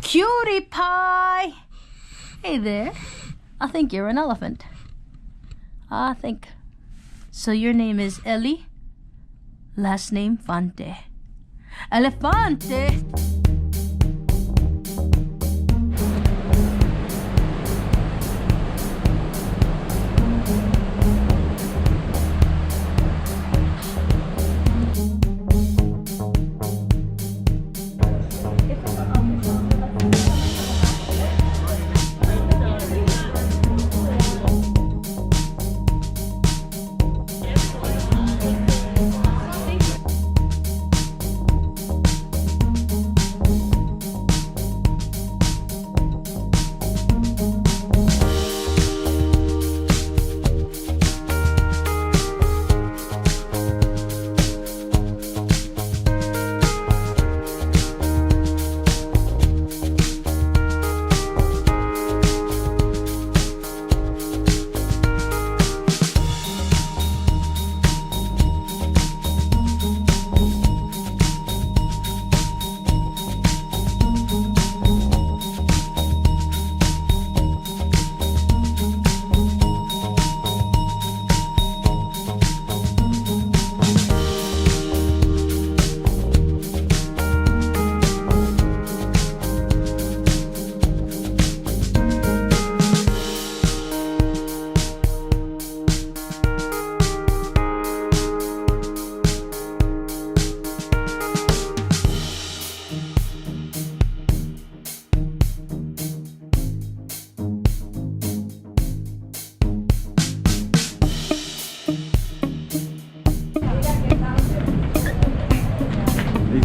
Cutie pie! Hey there. I think you're an elephant. I think. So your name is Ellie? Last name Fante. Elefante!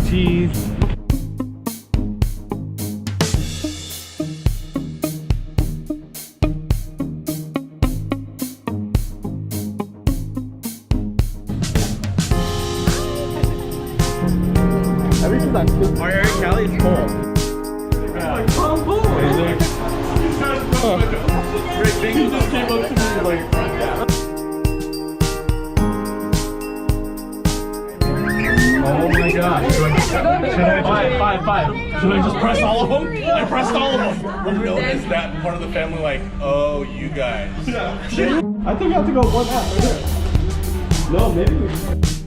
Cheese. Our Cali is cold. Great thing. He just came up to me like. Oh my gosh. Should I just press all of them? I pressed all of them. Is that part of the family like, oh, you guys? I think I have to go one half right here. No, maybe.